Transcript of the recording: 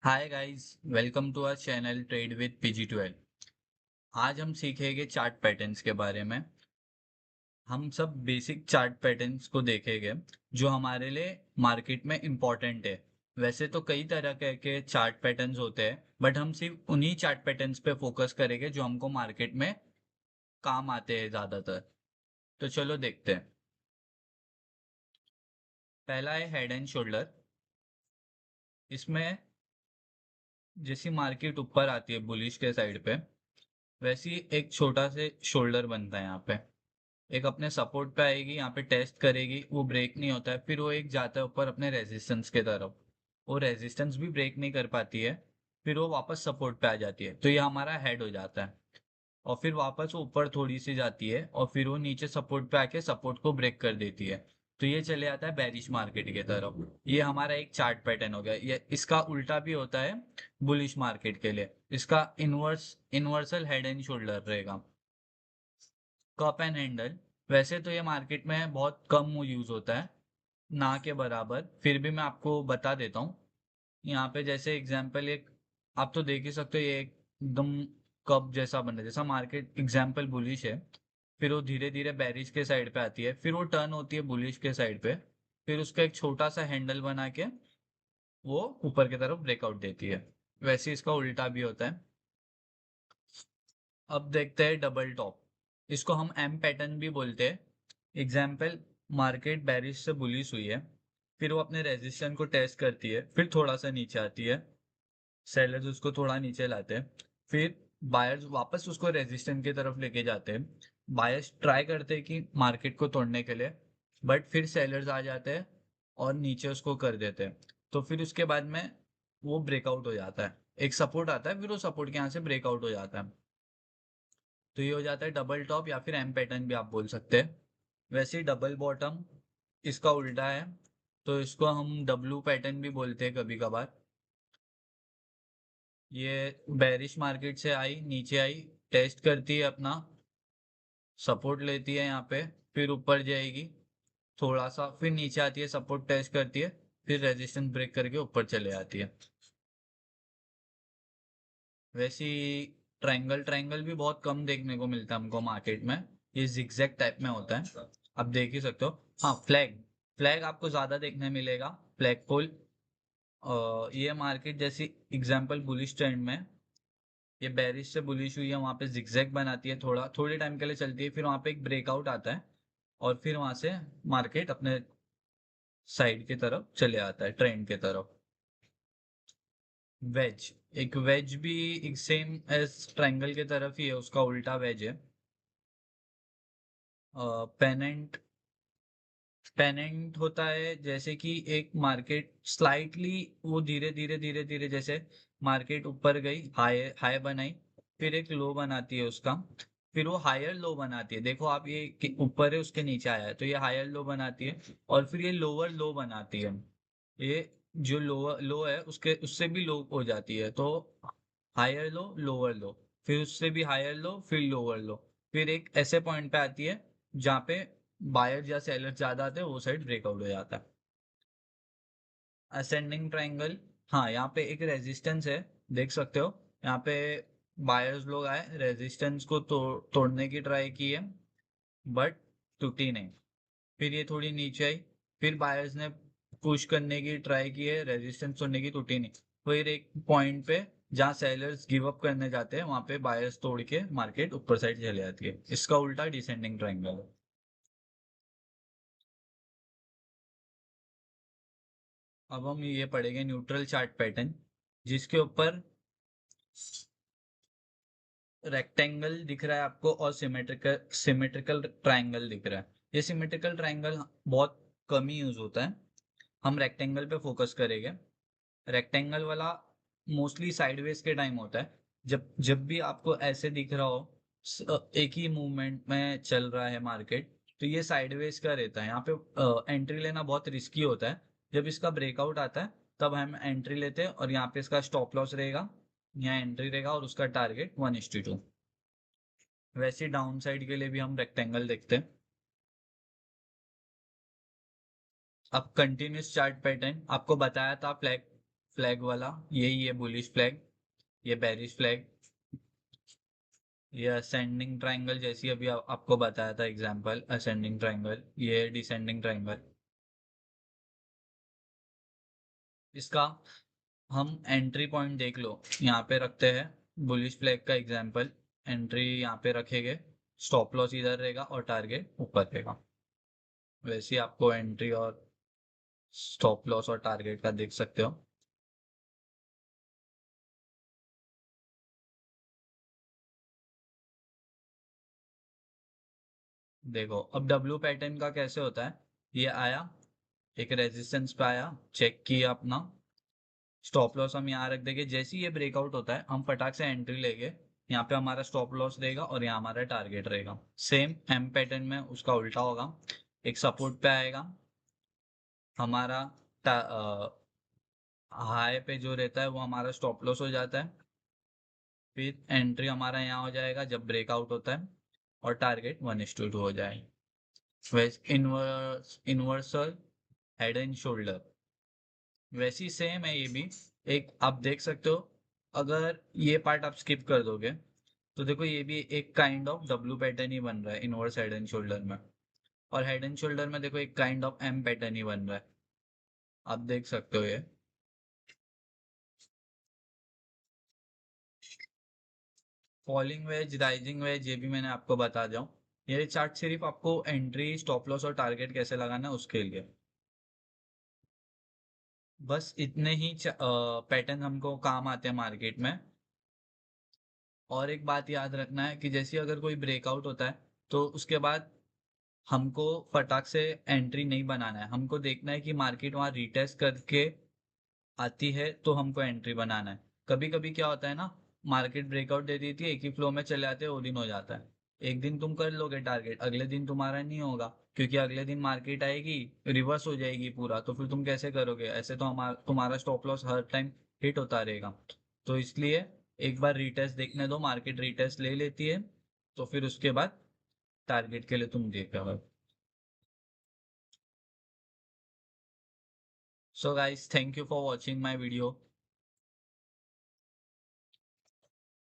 Hi guys, welcome to our channel trade with PG12। आज हम सीखेंगे चार्ट पैटर्न्स के बारे में। हम सब बेसिक चार्ट पैटर्न्स को देखेंगे जो हमारे लिए मार्केट में इम्पोर्टेंट है। वैसे तो कई तरह के चार्ट पैटर्न्स होते हैं, बट हम सिर्फ उन्हीं चार्ट पैटर्न्स पे फोकस करेंगे जो हमको मार्केट में काम आते हैं ज़्यादातर। तो चलो देखते हैं। पहला है हेड एंड शोल्डर। इसमें जैसी मार्केट ऊपर आती है बुलिश के साइड पे, वैसी एक छोटा से शोल्डर बनता है यहाँ पे। एक अपने सपोर्ट पे आएगी, यहाँ पे टेस्ट करेगी, वो ब्रेक नहीं होता है, फिर वो एक जाता है ऊपर अपने रेजिस्टेंस के तरफ। वो रेजिस्टेंस भी ब्रेक नहीं कर पाती है, फिर वो वापस सपोर्ट पे आ जाती है, तो ये हमारा हेड हो जाता है। और फिर वापस वो ऊपर थोड़ी सी जाती है और फिर वो नीचे सपोर्ट पे आके सपोर्ट को ब्रेक कर देती है। तो ये चले आता है बेरिश मार्केट की तरफ। ये हमारा एक चार्ट पैटर्न हो गया। ये इसका उल्टा भी होता है बुलिश मार्केट के लिए। इसका इन्वर्सल हेड एंड शोल्डर रहेगा। कप एंड हैंडल, वैसे तो ये मार्केट में बहुत कम यूज होता है, ना के बराबर, फिर भी मैं आपको बता देता हूँ। यहाँ पे जैसे एग्जांपल एक आप तो देख ही सकते हो, ये एकदम कप जैसा बन रहा है। जैसा मार्केट एग्जांपल बुलिश है, फिर वो धीरे धीरे बेरिश के साइड पे आती है, फिर वो टर्न होती है बुलिश के साइड पे, फिर उसका एक छोटा सा हैंडल बना के वो ऊपर की तरफ ब्रेकआउट देती है। वैसे इसका उल्टा भी होता है। अब देखते हैं डबल टॉप। इसको हम एम पैटर्न भी बोलते हैं। एग्जाम्पल, मार्केट बेरिश से बुलिश हुई है, फिर वो अपने रेजिस्टेंस को टेस्ट करती है, फिर थोड़ा सा नीचे आती है, सेलर्स उसको थोड़ा नीचे लाते हैं, फिर बायर्स वापस उसको रेजिस्टेंस की तरफ लेके जाते हैं। बायर्स ट्राई करते हैं कि मार्केट को तोड़ने के लिए, बट फिर सेलर्स आ जाते हैं और नीचे उसको कर देते हैं। तो फिर उसके बाद में वो ब्रेकआउट हो जाता है, एक सपोर्ट आता है, फिर वो सपोर्ट के यहाँ से ब्रेकआउट हो जाता है। तो ये हो जाता है डबल टॉप या फिर एम पैटर्न भी आप बोल सकते हैं। वैसे ही डबल बॉटम इसका उल्टा है, तो इसको हम डब्लू पैटर्न भी बोलते हैं कभी कभार। ये बेरिश मार्केट से आई, नीचे आई, टेस्ट करती है अपना, सपोर्ट लेती है यहाँ पे, फिर ऊपर जाएगी थोड़ा सा, फिर नीचे आती है, सपोर्ट टेस्ट करती है, फिर रेजिस्टेंस ब्रेक करके ऊपर चले आती है। वैसी ट्रायंगल ट्रायंगल भी बहुत कम देखने को मिलता है हमको मार्केट में। ये जिगजैग टाइप में होता है, आप देख ही सकते हो। हाँ, फ्लैग फ्लैग आपको ज्यादा देखने मिलेगा। फ्लैग पोल, ये मार्केट जैसी एग्जांपल बुलिश ट्रेंड में, ये बेरिश से बुलिश हुई है, वहां पे जिगजैग बनाती है, थोड़ा थोड़े टाइम के लिए चलती है, फिर वहां पे एक ब्रेकआउट आता है और फिर वहां से मार्केट अपने साइड की तरफ चले आता है, ट्रेंड की तरफ। वेज, एक वेज भी एक सेम एज ट्रायंगल की तरफ ही है, उसका उल्टा वेज है। पेनेंट, पेनेंट होता है जैसे कि एक मार्केट स्लाइटली, वो धीरे धीरे धीरे धीरे जैसे मार्केट ऊपर गई, हाई हाई बनाई, फिर एक लो बनाती है उसका, फिर वो हायर लो बनाती है। देखो आप, ये ऊपर है उसके नीचे आया है, तो ये हायर लो बनाती है, और फिर ये लोअर लो बनाती है। ये जो लोअर लो है उसके उससे भी लो हो जाती है, तो हायर लो लोअर लो, फिर उससे भी हायर लो, फिर लोअर लो, फिर एक ऐसे पॉइंट पे आती है जहाँ पे बायर या सेलर ज्यादा आते हैं, वो साइड ब्रेकआउट हो जाता है। असेंडिंग ट्रायंगल, हाँ, यहाँ पे एक रेजिस्टेंस है, देख सकते हो। यहाँ पे बायर्स लोग आए, रेजिस्टेंस को तोड़ने की ट्राई की है, बट टूटी नहीं। फिर ये थोड़ी नीचे आई, फिर बायर्स ने पुश करने की ट्राई की है, रेजिस्टेंस तोड़ने की, टूटी नहीं। फिर एक पॉइंट पे जहाँ सेलर्स गिव अप करने जाते हैं, वहां पे बायर्स तोड़ के मार्केट ऊपर साइड चले जाती है। इसका उल्टा डिसेंडिंग ट्रायंगल है। अब हम ये पढ़ेंगे न्यूट्रल चार्ट पैटर्न, जिसके ऊपर रेक्टेंगल दिख रहा है आपको और सिमेट्रिकल सिमेट्रिकल ट्रायंगल दिख रहा है। ये सिमेट्रिकल ट्रायंगल बहुत कम ही यूज होता है, हम रेक्टेंगल पे फोकस करेंगे। रेक्टेंगल वाला मोस्टली साइडवेज के टाइम होता है। जब जब भी आपको ऐसे दिख रहा हो, एक ही मूवमेंट में चल रहा है मार्केट, तो ये साइडवेज का रहता है। यहाँ पे एंट्री लेना बहुत रिस्की होता है। जब इसका ब्रेकआउट आता है तब हम एंट्री लेते हैं, और यहाँ पे इसका स्टॉप लॉस रहेगा, यहाँ एंट्री रहेगा, और उसका टारगेट 1:2। वैसे डाउन साइड के लिए भी हम रेक्टेंगल देखते हैं। अब कंटिन्यूस चार्ट पैटर्न आपको बताया था, फ्लैग फ्लैग वाला, यही है बुलिश फ्लैग, ये बेरिश फ्लैग, ये असेंडिंग ट्रायंगल जैसी अभी आपको बताया था एग्जांपल असेंडिंग ट्रायंगल, ये डिसेंडिंग ट्रायंगल। इसका हम एंट्री पॉइंट देख लो, यहाँ पे रखते हैं बुलिश फ्लैग का एग्जांपल। एंट्री यहाँ पे रखेंगे, स्टॉप लॉस इधर रहेगा और टारगेट ऊपर रहेगा। वैसे ही आपको एंट्री और स्टॉप लॉस और टारगेट का देख सकते हो। देखो अब डब्ल्यू पैटर्न का कैसे होता है, ये आया, एक रेजिस्टेंस पे आया, चेक किया अपना, स्टॉप लॉस हम यहाँ रख देंगे। जैसे ही ये ब्रेकआउट होता है हम फटाक से एंट्री लेंगे, यहाँ पे हमारा स्टॉप लॉस रहेगा और यहाँ हमारा टारगेट रहेगा। सेम एम पैटर्न में उसका उल्टा होगा, एक सपोर्ट पे आएगा हमारा, हाई पे जो रहता है वो हमारा स्टॉप लॉस हो जाता है, फिर एंट्री हमारा यहाँ हो जाएगा जब ब्रेकआउट होता है, और टारगेट 1:2 हो जाए। वैसे इन्वर्सल हेड एंड शोल्डर वैसी सेम है ये भी। एक आप देख सकते हो, अगर ये पार्ट आप स्किप कर दोगे तो देखो ये भी एक काइंड ऑफ डब्ल्यू पैटर्न ही बन रहा है इनवर्स हेड एंड शोल्डर में, और हेड एंड शोल्डर में देखो एक काइंड ऑफ एम पैटर्न ही बन रहा है, आप देख सकते हो ये। फॉलिंग वेज, राइजिंग वेज, ये भी मैंने आपको बता दिया हूँ। ये चार्ट सिर्फ आपको एंट्री, स्टॉप लॉस और टारगेट कैसे लगाना है उसके लिए। बस इतने ही पैटर्न हमको काम आते हैं मार्केट में। और एक बात याद रखना है कि जैसे अगर कोई ब्रेकआउट होता है तो उसके बाद हमको फटाक से एंट्री नहीं बनाना है, हमको देखना है कि मार्केट वहां रिटेस्ट करके आती है तो हमको एंट्री बनाना है। कभी कभी क्या होता है ना, मार्केट ब्रेकआउट दे देती है, एक ही फ्लो में चले आते हैं, वो दिन हो जाता है। एक दिन तुम कर लोगे टारगेट, अगले दिन तुम्हारा नहीं होगा, क्योंकि अगले दिन मार्केट आएगी, रिवर्स हो जाएगी पूरा, तो फिर तुम कैसे करोगे? ऐसे तो हमारा तुम्हारा स्टॉप लॉस हर टाइम हिट होता रहेगा। तो इसलिए एक बार रीटेस्ट देखने दो, मार्केट रीटेस्ट ले लेती है तो फिर उसके बाद टारगेट के लिए तुम देखो। So guys, thank you for watching my video.